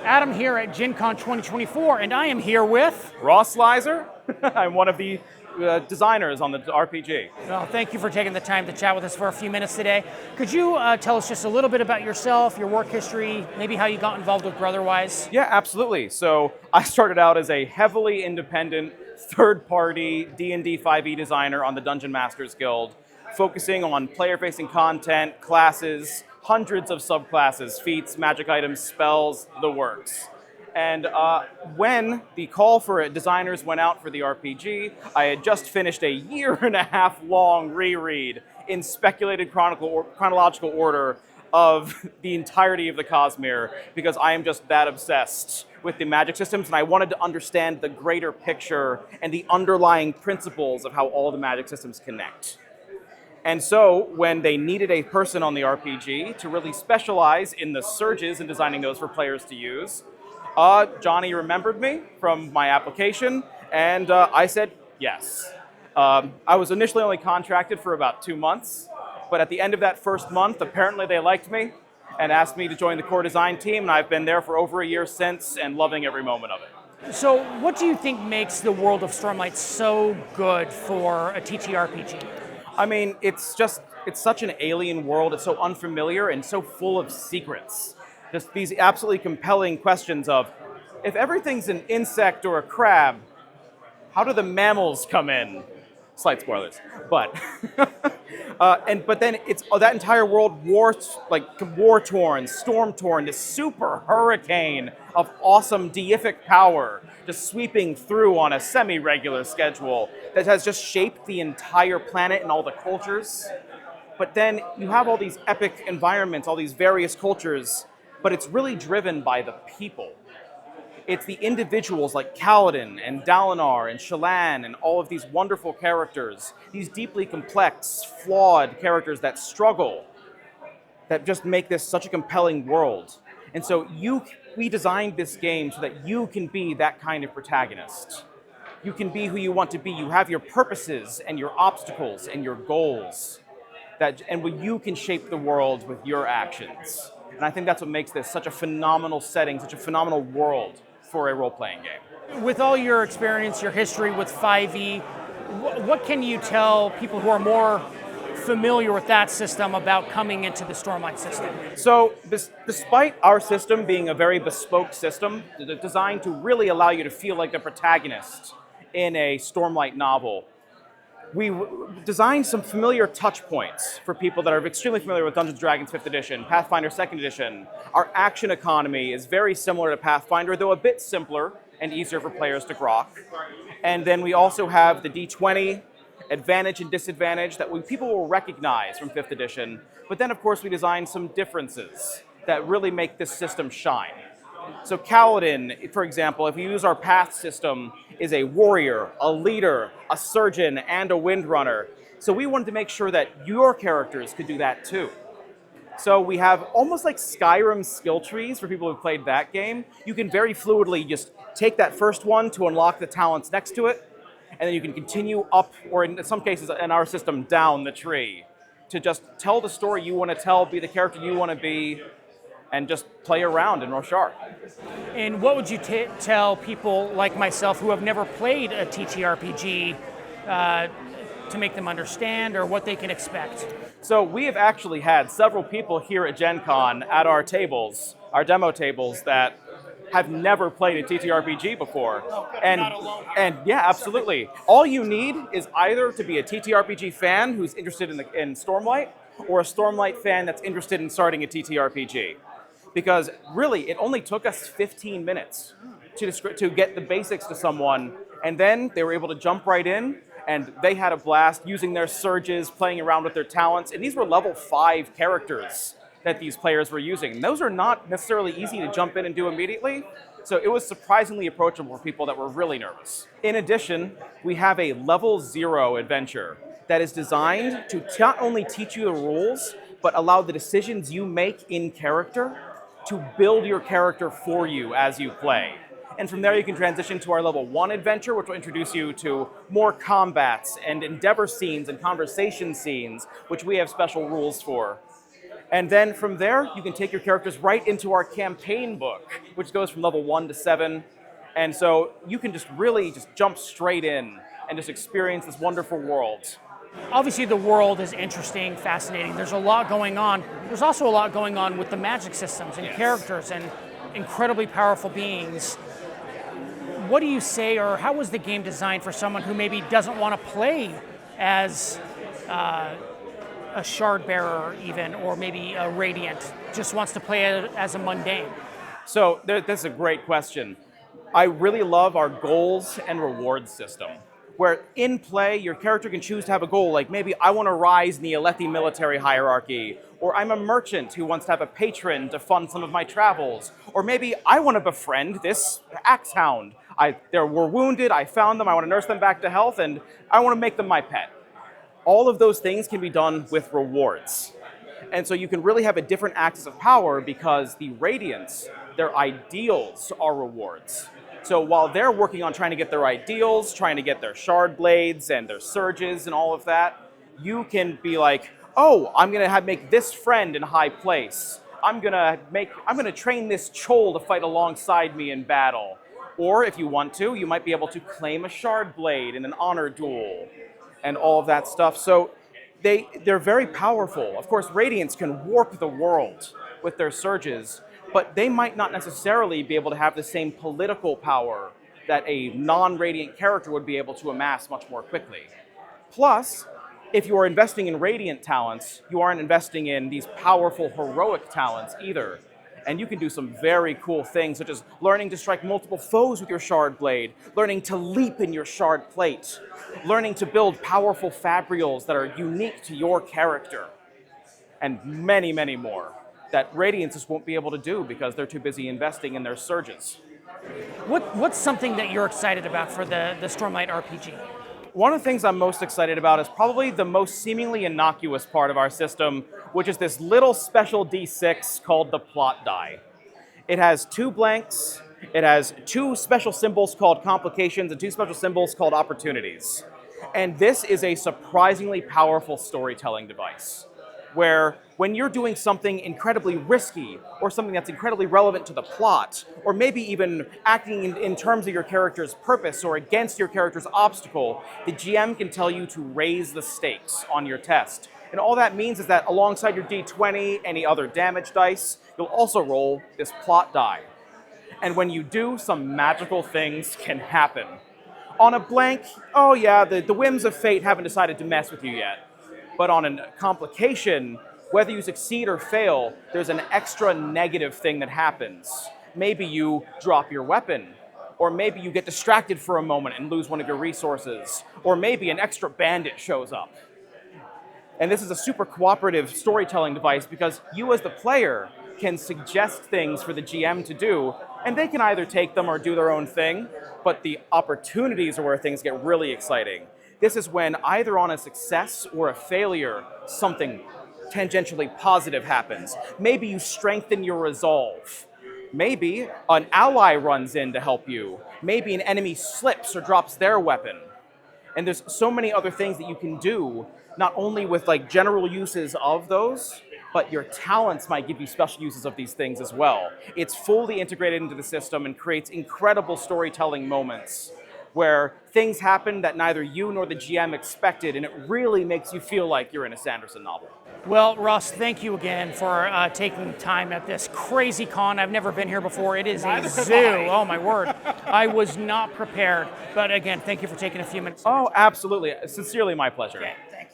Adam here at Gen Con 2024, and I am here with... Ross Leiser. I'm one of the designers on the RPG. Well, thank you for taking the time to chat with us for a few minutes today. Could you tell us just a little bit about yourself, your work history, maybe how you got involved with Brotherwise? Yeah, absolutely. So I started out as a heavily independent, third-party D&D 5e designer on the Dungeon Masters Guild, focusing on player-facing content, classes, hundreds of subclasses, feats, magic items, spells, the works. And when the call for designers went out for the RPG, I had just finished a year-and-a-half long reread in speculated chronological order of the entirety of the Cosmere, because I am just that obsessed with the magic systems, and I wanted to understand the greater picture and the underlying principles of how all the magic systems connect. And so when they needed a person on the RPG to really specialize in the surges and designing those for players to use, Johnny remembered me from my application, and I said yes. I was initially only contracted for about 2 months, but at the end of that first month, apparently they liked me and asked me to join the core design team, and I've been there for over a year since and loving every moment of it. So what do you think makes the world of Stormlight so good for a TTRPG? I mean, it's such an alien world, it's so unfamiliar and so full of secrets. Just these absolutely compelling questions of, if everything's an insect or a crab, how do the mammals come in? Slight spoilers, but but then it's that entire world war-torn, storm-torn, this super hurricane of awesome deific power, just sweeping through on a semi-regular schedule that has just shaped the entire planet and all the cultures. But then you have all these epic environments, all these various cultures, but it's really driven by the people. It's the individuals like Kaladin and Dalinar and Shallan and all of these wonderful characters, these deeply complex, flawed characters that struggle, that just make this such a compelling world. And so we designed this game so that you can be that kind of protagonist. You can be who you want to be. You have your purposes and your obstacles and your goals, and you can shape the world with your actions. And I think that's what makes this such a phenomenal setting, such a phenomenal world for a role-playing game. With all your experience, your history with 5e, what can you tell people who are more familiar with that system about coming into the Stormlight system? So despite our system being a very bespoke system, designed to really allow you to feel like the protagonist in a Stormlight novel, we designed some familiar touch points for people that are extremely familiar with Dungeons & Dragons 5th edition, Pathfinder 2nd edition. Our action economy is very similar to Pathfinder, though a bit simpler and easier for players to grok. And then we also have the D20, advantage and disadvantage that people will recognize from 5th edition. But then, of course, we designed some differences that really make this system shine. So Kaladin, for example, if you use our path system, is a warrior, a leader, a surgeon, and a windrunner. So we wanted to make sure that your characters could do that too. So we have almost like Skyrim skill trees for people who've played that game. You can very fluidly just take that first one to unlock the talents next to it, and then you can continue up, or in some cases in our system, down the tree, to just tell the story you want to tell, be the character you want to be, and just play around in Roshar. And what would you tell people like myself who have never played a TTRPG to make them understand, or what they can expect? So we have actually had several people here at Gen Con at our tables, our demo tables, that have never played a TTRPG before. And yeah, absolutely. All you need is either to be a TTRPG fan who's interested in Stormlight, or a Stormlight fan that's interested in starting a TTRPG. Because really, it only took us 15 minutes to get the basics to someone, and then they were able to jump right in, and they had a blast using their surges, playing around with their talents, and these were level 5 characters that these players were using. And those are not necessarily easy to jump in and do immediately, so it was surprisingly approachable for people that were really nervous. In addition, we have a level 0 adventure that is designed to not only teach you the rules, but allow the decisions you make in character to build your character for you as you play. And from there you can transition to our level 1 adventure, which will introduce you to more combats and endeavor scenes and conversation scenes, which we have special rules for. And then from there, you can take your characters right into our campaign book, which goes from level 1 to 7. And so you can just really just jump straight in and just experience this wonderful world. Obviously, the world is interesting, fascinating. There's a lot going on. There's also a lot going on with the magic systems and characters and incredibly powerful beings. What do you say, or how was the game designed for someone who maybe doesn't want to play as a shard bearer even, or maybe a radiant, just wants to play it as a mundane? So that's a great question. I really love our goals and rewards system, where in play, your character can choose to have a goal, like maybe I want to rise in the Alethi military hierarchy, or I'm a merchant who wants to have a patron to fund some of my travels, or maybe I want to befriend this axe hound. They were wounded, I found them, I want to nurse them back to health, and I want to make them my pet. All of those things can be done with rewards. And so you can really have a different axis of power because the Radiants, their ideals are rewards. So while they're working on trying to get their ideals, trying to get their shard blades and their surges and all of that, you can be like, oh, I'm gonna make this friend in high place. I'm gonna train this Chol to fight alongside me in battle. Or if you want to, you might be able to claim a shard blade in an honor duel and all of that stuff. So they're very powerful. Of course, Radiants can warp the world with their surges, but they might not necessarily be able to have the same political power that a non-Radiant character would be able to amass much more quickly. Plus, if you are investing in Radiant talents, you aren't investing in these powerful heroic talents either. And you can do some very cool things, such as learning to strike multiple foes with your shard blade, learning to leap in your shard plate, learning to build powerful fabrials that are unique to your character, and many, many more that Radiants just won't be able to do because they're too busy investing in their surges. What's something that you're excited about for the Stormlight RPG? One of the things I'm most excited about is probably the most seemingly innocuous part of our system, which is this little special D6 called the plot die. It has 2 blanks, it has 2 special symbols called complications and 2 special symbols called opportunities. And this is a surprisingly powerful storytelling device, where when you're doing something incredibly risky, or something that's incredibly relevant to the plot, or maybe even acting in terms of your character's purpose or against your character's obstacle, the GM can tell you to raise the stakes on your test. And all that means is that alongside your D20, any other damage dice, you'll also roll this plot die. And when you do, some magical things can happen. On a blank, oh yeah, the whims of fate haven't decided to mess with you yet. But on a complication, whether you succeed or fail, there's an extra negative thing that happens. Maybe you drop your weapon, or maybe you get distracted for a moment and lose one of your resources, or maybe an extra bandit shows up. And this is a super cooperative storytelling device because you as the player can suggest things for the GM to do, and they can either take them or do their own thing, but the opportunities are where things get really exciting. This is when either on a success or a failure, something tangentially positive happens. Maybe you strengthen your resolve. Maybe an ally runs in to help you. Maybe an enemy slips or drops their weapon. And there's so many other things that you can do, not only with like general uses of those, but your talents might give you special uses of these things as well. It's fully integrated into the system and creates incredible storytelling moments where things happen that neither you nor the GM expected, and it really makes you feel like you're in a Sanderson novel. Well, Ross, thank you again for taking time at this crazy con. I've never been here before. It is a zoo. Oh, my word. I was not prepared. But again, thank you for taking a few minutes. Oh, absolutely. Sincerely my pleasure. Okay, thank you.